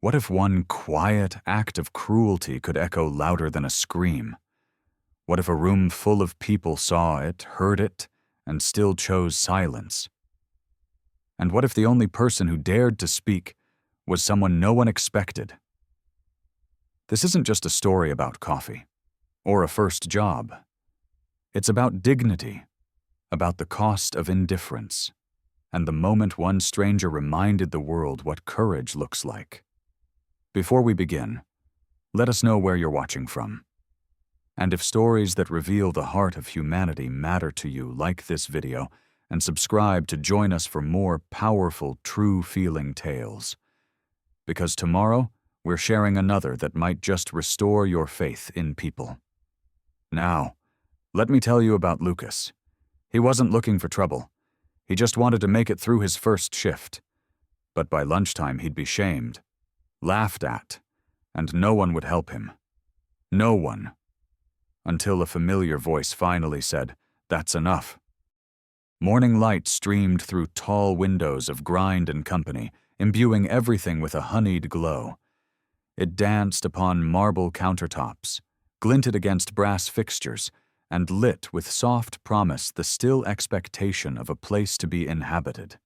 What if one quiet act of cruelty could echo louder than a scream? What if a room full of people saw it, heard it, and still chose silence? And what if the only person who dared to speak was someone no one expected? This isn't just a story about coffee, or a first job. It's about dignity, about the cost of indifference, and the moment one stranger reminded the world what courage looks like. Before we begin, let us know where you're watching from. And if stories that reveal the heart of humanity matter to you, like this video and subscribe to join us for more powerful, true-feeling tales. Because tomorrow, we're sharing another that might just restore your faith in people. Now, let me tell you about Lucas. He wasn't looking for trouble. He just wanted to make it through his first shift. But by lunchtime, he'd be shamed, laughed at, and no one would help him. No one. Until a familiar voice finally said, "That's enough." Morning light streamed through tall windows of Grind and Company, imbuing everything with a honeyed glow. It danced upon marble countertops, glinted against brass fixtures, and lit with soft promise the still expectation of a place to be inhabited.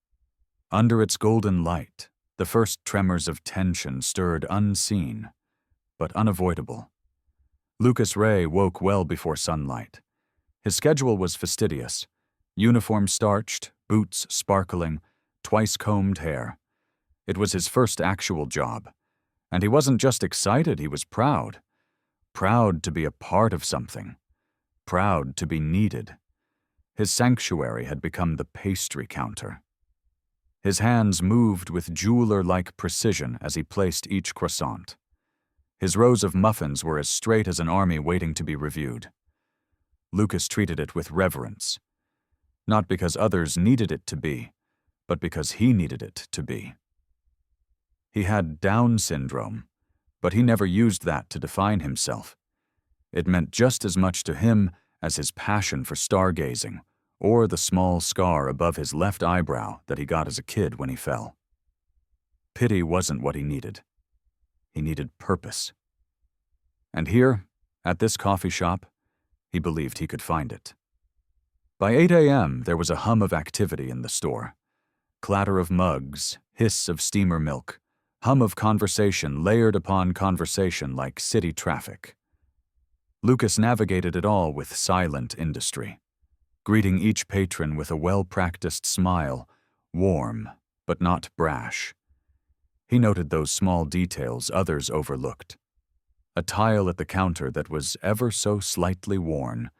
Under its golden light, the first tremors of tension stirred unseen, but unavoidable. Lucas Ray woke well before sunlight. His schedule was fastidious. Uniform starched, boots sparkling, twice-combed hair. It was his first actual job. And he wasn't just excited, he was proud. Proud to be a part of something. Proud to be needed. His sanctuary had become the pastry counter. His hands moved with jeweler-like precision as he placed each croissant. His rows of muffins were as straight as an army waiting to be reviewed. Lucas treated it with reverence. Not because others needed it to be, but because he needed it to be. He had Down syndrome, but he never used that to define himself. It meant just as much to him as his passion for stargazing, or the small scar above his left eyebrow that he got as a kid when he fell. Pity wasn't what he needed. He needed purpose. And here, at this coffee shop, he believed he could find it. By 8 a.m., there was a hum of activity in the store. Clatter of mugs, hiss of steamer milk, hum of conversation layered upon conversation like city traffic. Lucas navigated it all with silent industry, greeting each patron with a well-practiced smile, warm but not brash. He noted those small details others overlooked. A tile at the counter that was ever so slightly worn,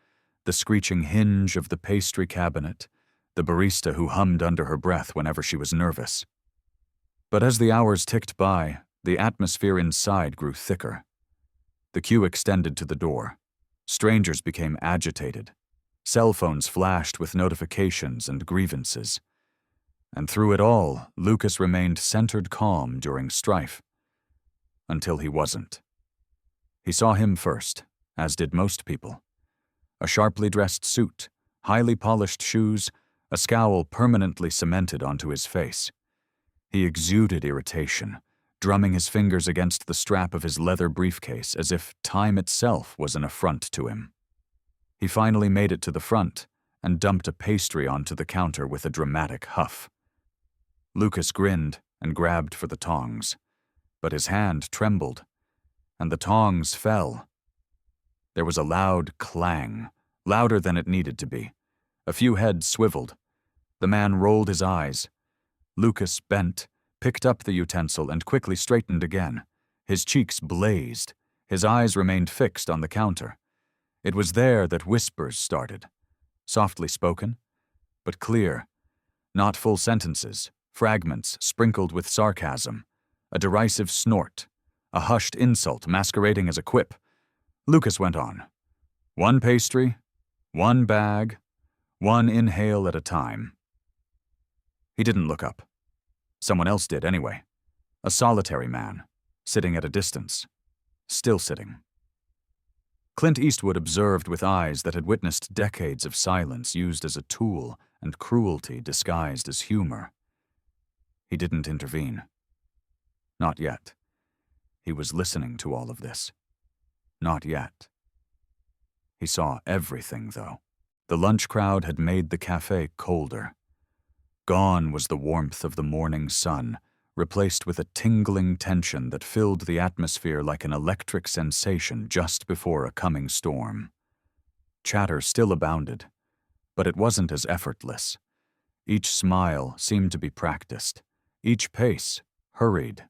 the screeching hinge of the pastry cabinet, the barista who hummed under her breath whenever she was nervous. But as the hours ticked by, the atmosphere inside grew thicker. The queue extended to the door. Strangers became agitated. Cell phones flashed with notifications and grievances. And through it all, Lucas remained centered calm during strife. Until he wasn't. He saw him first, as did most people. A sharply dressed suit, highly polished shoes, a scowl permanently cemented onto his face. He exuded irritation, drumming his fingers against the strap of his leather briefcase as if time itself was an affront to him. He finally made it to the front and dumped a pastry onto the counter with a dramatic huff. Lucas grinned and grabbed for the tongs, but his hand trembled, and the tongs fell. There was a loud clang, louder than it needed to be. A few heads swiveled. The man rolled his eyes. Lucas bent, picked up the utensil, and quickly straightened again. His cheeks blazed. His eyes remained fixed on the counter. It was there that whispers started. Softly spoken, but clear. Not full sentences, fragments sprinkled with sarcasm. A derisive snort. A hushed insult masquerading as a quip. Lucas went on. One pastry, one bag, one inhale at a time. He didn't look up. Someone else did anyway. A solitary man, sitting at a distance. Still sitting. Clint Eastwood observed with eyes that had witnessed decades of silence used as a tool and cruelty disguised as humor. He didn't intervene. Not yet. He was listening to all of this. Not yet. He saw everything, though. The lunch crowd had made the café colder. Gone was the warmth of the morning sun, replaced with a tingling tension that filled the atmosphere like an electric sensation just before a coming storm. Chatter still abounded, but it wasn't as effortless. Each smile seemed to be practiced, each pace hurried.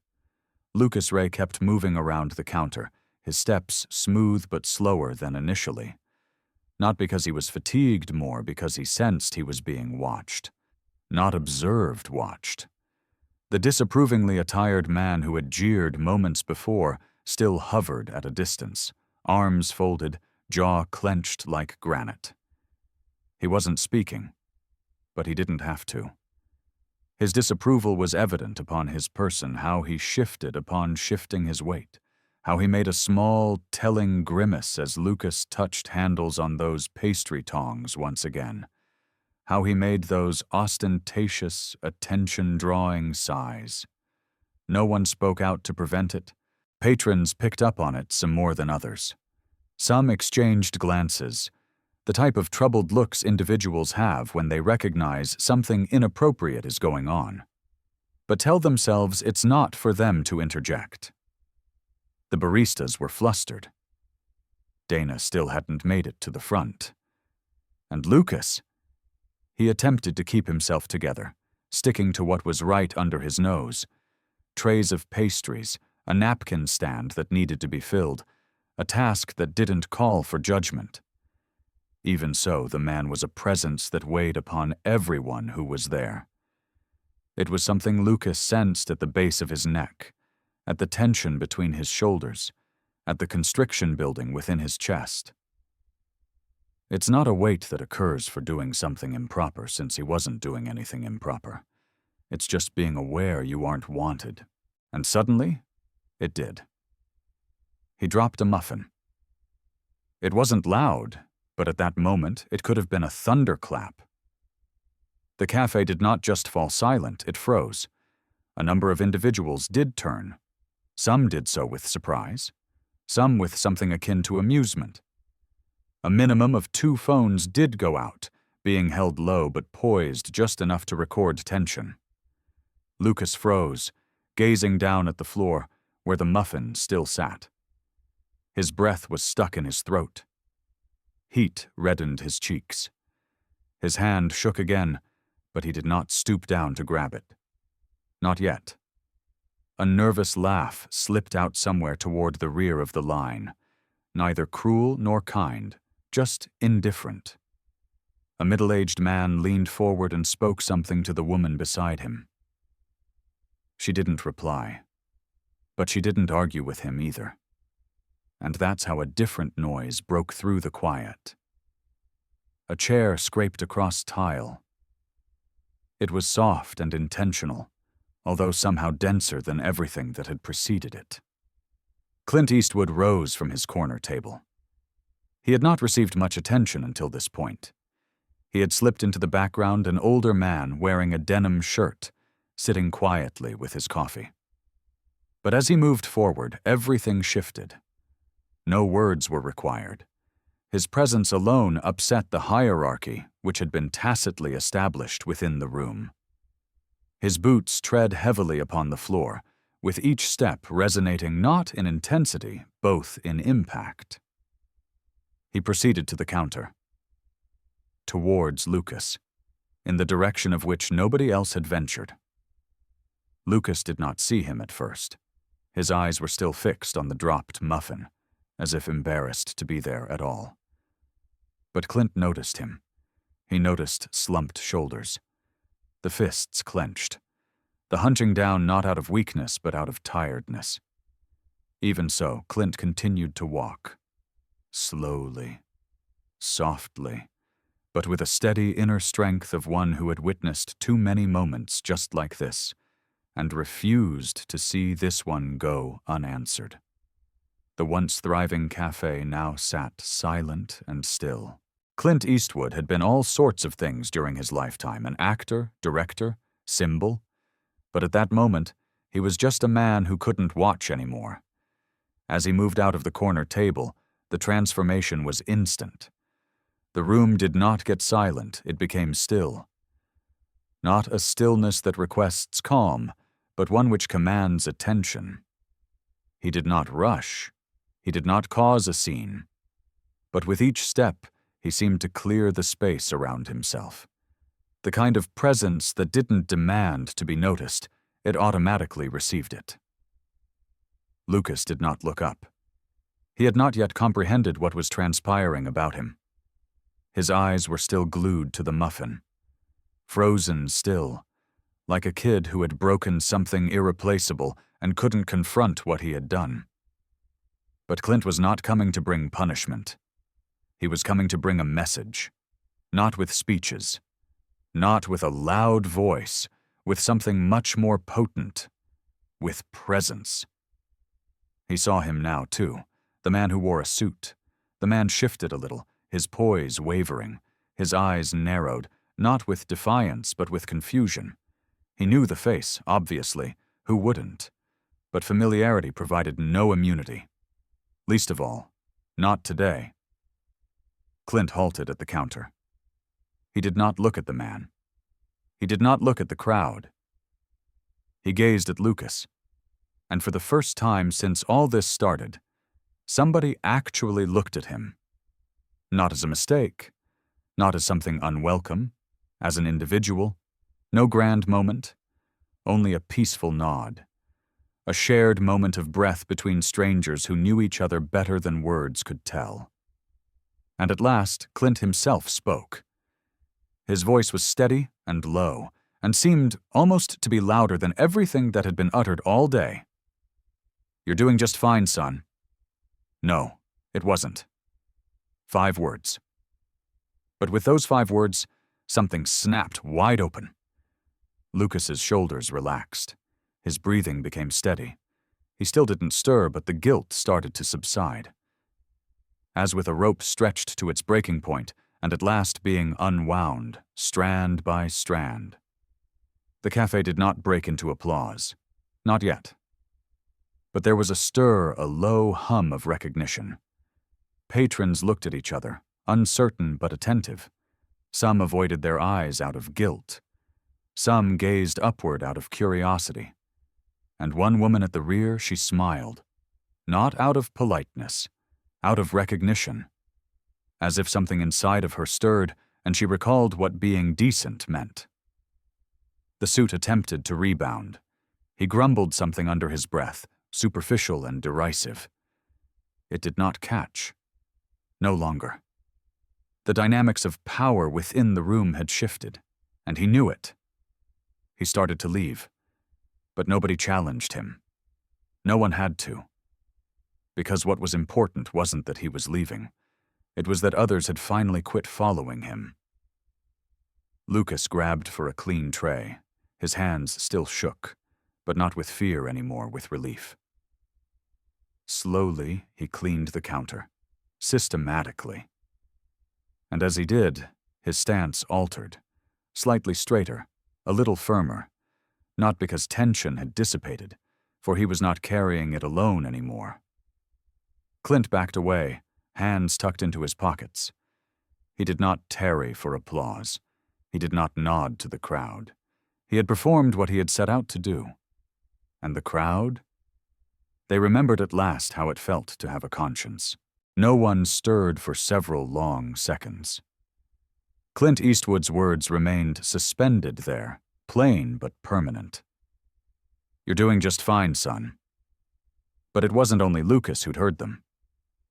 Lucas Ray kept moving around the counter, his steps smooth but slower than initially. Not because he was fatigued, more because he sensed he was being watched. Not observed, watched. The disapprovingly attired man who had jeered moments before still hovered at a distance, arms folded, jaw clenched like granite. He wasn't speaking, but he didn't have to. His disapproval was evident upon his person, how he shifted upon shifting his weight, how he made a small, telling grimace as Lucas touched handles on those pastry tongs once again, how he made those ostentatious, attention-drawing sighs. No one spoke out to prevent it. Patrons picked up on it some more than others. Some exchanged glances, the type of troubled looks individuals have when they recognize something inappropriate is going on, but tell themselves it's not for them to interject. The baristas were flustered. Dana still hadn't made it to the front. And Lucas? He attempted to keep himself together, sticking to what was right under his nose. Trays of pastries, a napkin stand that needed to be filled, a task that didn't call for judgment. Even so, the man was a presence that weighed upon everyone who was there. It was something Lucas sensed at the base of his neck, at the tension between his shoulders, at the constriction building within his chest. It's not a weight that occurs for doing something improper, since he wasn't doing anything improper. It's just being aware you aren't wanted. And suddenly, it did. He dropped a muffin. It wasn't loud, but at that moment, it could have been a thunderclap. The cafe did not just fall silent, it froze. A number of individuals did turn. Some did so with surprise, some with something akin to amusement. A minimum of 2 phones did go out, being held low but poised just enough to record tension. Lucas froze, gazing down at the floor where the muffin still sat. His breath was stuck in his throat. Heat reddened his cheeks. His hand shook again, but he did not stoop down to grab it. Not yet. A nervous laugh slipped out somewhere toward the rear of the line, neither cruel nor kind, just indifferent. A middle-aged man leaned forward and spoke something to the woman beside him. She didn't reply, but she didn't argue with him either. And that's how a different noise broke through the quiet. A chair scraped across tile. It was soft and intentional, although somehow denser than everything that had preceded it. Clint Eastwood rose from his corner table. He had not received much attention until this point. He had slipped into the background, an older man wearing a denim shirt, sitting quietly with his coffee. But as he moved forward, everything shifted. No words were required. His presence alone upset the hierarchy which had been tacitly established within the room. His boots tread heavily upon the floor, with each step resonating not in intensity, both in impact. He proceeded to the counter. Towards Lucas, in the direction of which nobody else had ventured. Lucas did not see him at first. His eyes were still fixed on the dropped muffin, as if embarrassed to be there at all. But Clint noticed him. He noticed slumped shoulders, the fists clenched, the hunching down not out of weakness but out of tiredness. Even so, Clint continued to walk, slowly, softly, but with a steady inner strength of one who had witnessed too many moments just like this, and refused to see this one go unanswered. The once thriving cafe now sat silent and still. Clint Eastwood had been all sorts of things during his lifetime, an actor, director, symbol, but at that moment, he was just a man who couldn't watch anymore, As he moved out of the corner table, the transformation was instant. The room did not get silent, it became still. Not a stillness that requests calm, but one which commands attention. He did not rush. He did not cause a scene. But with each step, he seemed to clear the space around himself. The kind of presence that didn't demand to be noticed, it automatically received it. Lucas did not look up. He had not yet comprehended what was transpiring about him. His eyes were still glued to the muffin. Frozen still, like a kid who had broken something irreplaceable and couldn't confront what he had done. But Clint was not coming to bring punishment. He was coming to bring a message, not with speeches, not with a loud voice, with something much more potent, with presence. He saw him now, too, the man who wore a suit. The man shifted a little, his poise wavering, his eyes narrowed, not with defiance but with confusion. He knew the face, obviously. Who wouldn't? But familiarity provided no immunity. Least of all, not today. Clint halted at the counter. He did not look at the man. He did not look at the crowd. He gazed at Lucas. And for the first time since all this started, somebody actually looked at him. Not as a mistake, not as something unwelcome, as an individual, no grand moment, only a peaceful nod, a shared moment of breath between strangers who knew each other better than words could tell. And at last, Clint himself spoke. His voice was steady and low, and seemed almost to be louder than everything that had been uttered all day. "You're doing just fine, son." No, it wasn't. 5 words. But with those 5 words, something snapped wide open. Lucas's shoulders relaxed. His breathing became steady. He still didn't stir, but the guilt started to subside. As with a rope stretched to its breaking point, and at last being unwound, strand by strand. The café did not break into applause. Not yet. But there was a stir, a low hum of recognition. Patrons looked at each other, uncertain but attentive. Some avoided their eyes out of guilt. Some gazed upward out of curiosity. And one woman at the rear, she smiled. Not out of politeness, out of recognition. As if something inside of her stirred, and she recalled what being decent meant. The suit attempted to rebound. He grumbled something under his breath, superficial and derisive. It did not catch. No longer. The dynamics of power within the room had shifted, and he knew it. He started to leave, but nobody challenged him. No one had to. Because what was important wasn't that he was leaving. It was that others had finally quit following him. Lucas grabbed for a clean tray. His hands still shook, but not with fear anymore, with relief. Slowly, he cleaned the counter, systematically. And as he did, his stance altered, slightly straighter, a little firmer, not because tension had dissipated, for he was not carrying it alone anymore. Clint backed away, hands tucked into his pockets. He did not tarry for applause. He did not nod to the crowd. He had performed what he had set out to do. And the crowd? They remembered at last how it felt to have a conscience. No one stirred for several long seconds. Clint Eastwood's words remained suspended there, plain but permanent. "You're doing just fine, son." But it wasn't only Lucas who'd heard them.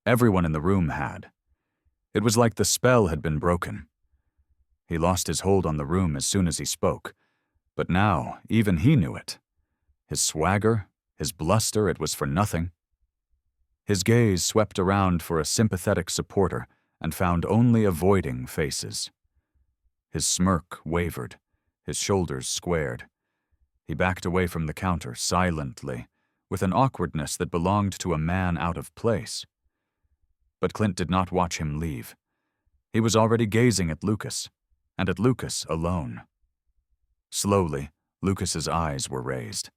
Everyone in the room had. It was like the spell had been broken. He lost his hold on the room as soon as he spoke, but now even he knew it. His swagger, his bluster, it was for nothing. His gaze swept around for a sympathetic supporter and found only avoiding faces. His smirk wavered, his shoulders squared. He backed away from the counter silently, with an awkwardness that belonged to a man out of place. But Clint did not watch him leave. He was already gazing at Lucas, and at Lucas alone. Slowly, Lucas's eyes were raised.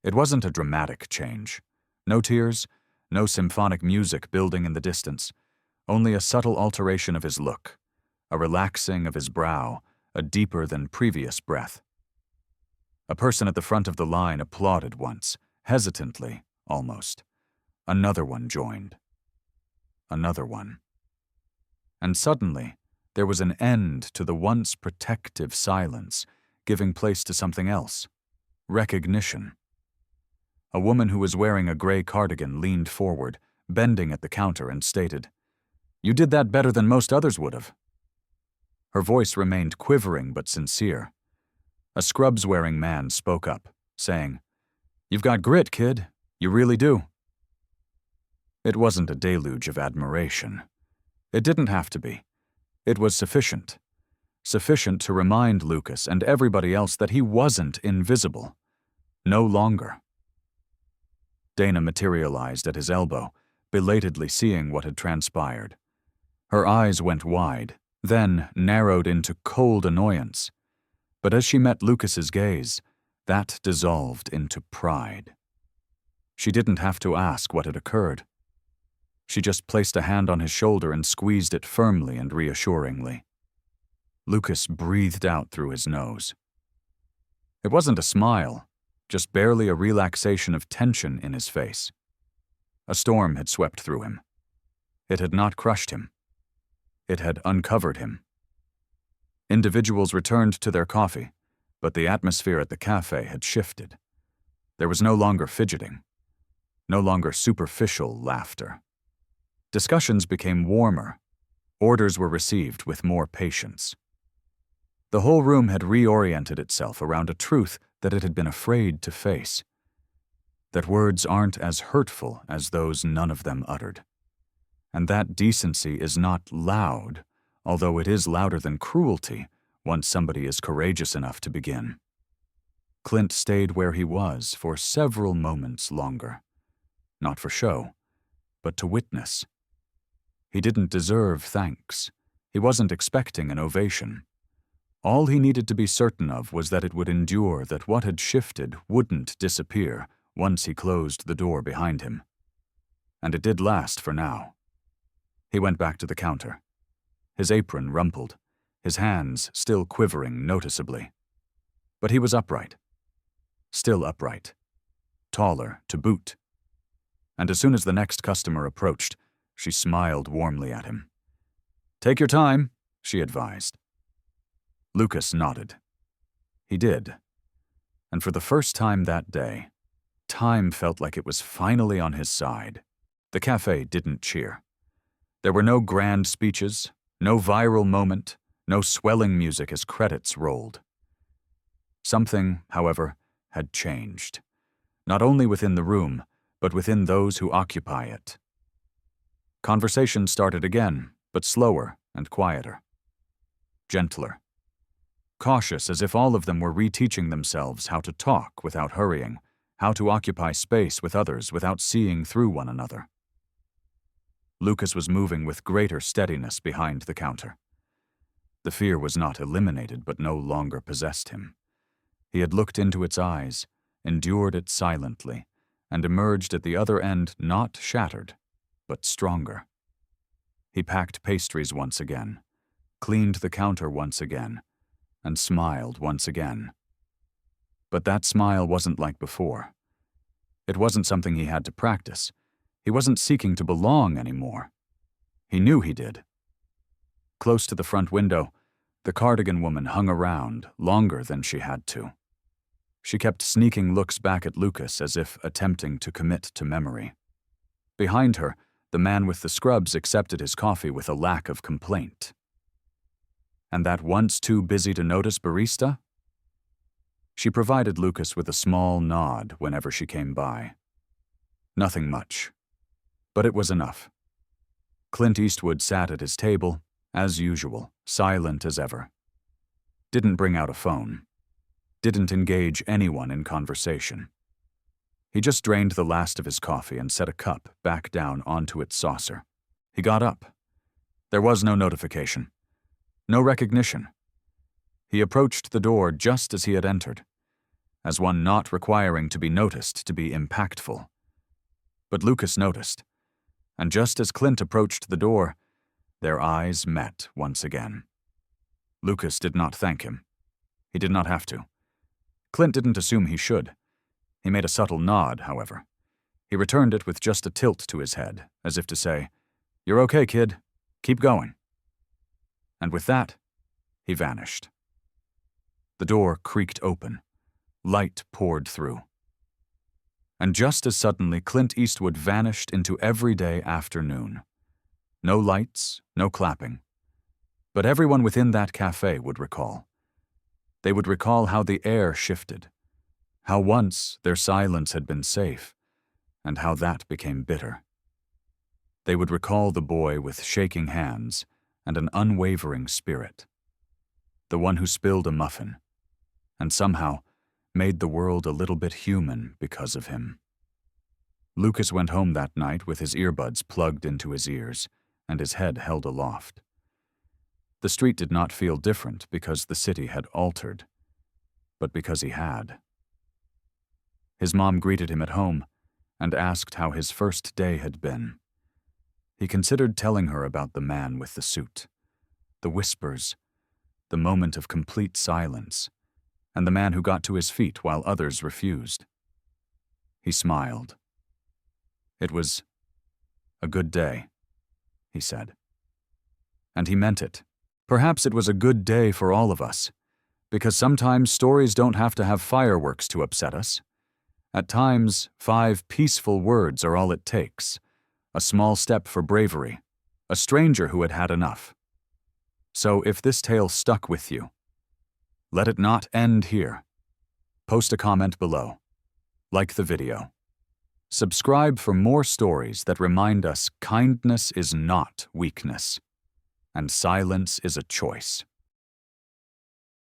It wasn't a dramatic change. No tears, no symphonic music building in the distance, only a subtle alteration of his look, a relaxing of his brow, a deeper than previous breath. A person at the front of the line applauded once, hesitantly, almost. Another one joined. Another one. And suddenly, there was an end to the once protective silence, giving place to something else. Recognition. A woman who was wearing a gray cardigan leaned forward, bending at the counter, and stated, "You did that better than most others would have." Her voice remained quivering but sincere. A scrubs-wearing man spoke up, saying, "You've got grit, kid. You really do." It wasn't a deluge of admiration. It didn't have to be. It was sufficient. Sufficient to remind Lucas and everybody else that he wasn't invisible. No longer. Dana materialized at his elbow, belatedly seeing what had transpired. Her eyes went wide, then narrowed into cold annoyance. But as she met Lucas's gaze, that dissolved into pride. She didn't have to ask what had occurred. She just placed a hand on his shoulder and squeezed it firmly and reassuringly. Lucas breathed out through his nose. It wasn't a smile, just barely a relaxation of tension in his face. A storm had swept through him. It had not crushed him. It had uncovered him. Individuals returned to their coffee, but the atmosphere at the café had shifted. There was no longer fidgeting, no longer superficial laughter. Discussions became warmer. Orders were received with more patience. The whole room had reoriented itself around a truth that it had been afraid to face. That words aren't as hurtful as those none of them uttered. And that decency is not loud, although it is louder than cruelty once somebody is courageous enough to begin. Clint stayed where he was for several moments longer. Not for show, but to witness. He didn't deserve thanks. He wasn't expecting an ovation. All he needed to be certain of was that it would endure, that what had shifted wouldn't disappear once he closed the door behind him. And it did last for now. He went back to the counter. His apron rumpled, his hands still quivering noticeably. But he was upright. Still upright. Taller to boot. And as soon as the next customer approached, she smiled warmly at him. "Take your time," she advised. Lucas nodded. He did. And for the first time that day, time felt like it was finally on his side. The café didn't cheer. There were no grand speeches, no viral moment, no swelling music as credits rolled. Something, however, had changed. Not only within the room, but within those who occupy it. Conversation started again, but slower and quieter. Gentler. Cautious, as if all of them were reteaching themselves how to talk without hurrying, how to occupy space with others without seeing through one another. Lucas was moving with greater steadiness behind the counter. The fear was not eliminated, but no longer possessed him. He had looked into its eyes, endured it silently, and emerged at the other end not shattered, but stronger. He packed pastries once again, cleaned the counter once again, and smiled once again. But that smile wasn't like before. It wasn't something he had to practice. He wasn't seeking to belong anymore. He knew he did. Close to the front window, the cardigan woman hung around longer than she had to. She kept sneaking looks back at Lucas as if attempting to commit to memory. Behind her, the man with the scrubs accepted his coffee with a lack of complaint. And that once too busy to notice barista? She provided Lucas with a small nod whenever she came by. Nothing much. But it was enough. Clint Eastwood sat at his table, as usual, silent as ever. Didn't bring out a phone. Didn't engage anyone in conversation. He just drained the last of his coffee and set a cup back down onto its saucer. He got up. There was no notification. No recognition. He approached the door just as he had entered, as one not requiring to be noticed to be impactful. But Lucas noticed, and just as Clint approached the door, their eyes met once again. Lucas did not thank him. He did not have to. Clint didn't assume he should. He made a subtle nod, however. He returned it with just a tilt to his head, as if to say, "You're okay, kid. Keep going." And with that, he vanished. The door creaked open. Light poured through. And just as suddenly, Clint Eastwood vanished into everyday afternoon. No lights, no clapping. But everyone within that cafe would recall. They would recall how the air shifted, how once their silence had been safe, and how that became bitter. They would recall the boy with shaking hands and an unwavering spirit, the one who spilled a muffin, and somehow made the world a little bit human because of him. Lucas went home that night with his earbuds plugged into his ears and his head held aloft. The street did not feel different because the city had altered, but because he had. His mom greeted him at home and asked how his first day had been. He considered telling her about the man with the suit, the whispers, the moment of complete silence, and the man who got to his feet while others refused. He smiled. It was a good day, he said. And he meant it. Perhaps it was a good day for all of us, because sometimes stories don't have to have fireworks to upset us. At times, 5 peaceful words are all it takes, a small step for bravery, a stranger who had had enough. So if this tale stuck with you, let it not end here. Post a comment below. Like the video. Subscribe for more stories that remind us kindness is not weakness, and silence is a choice.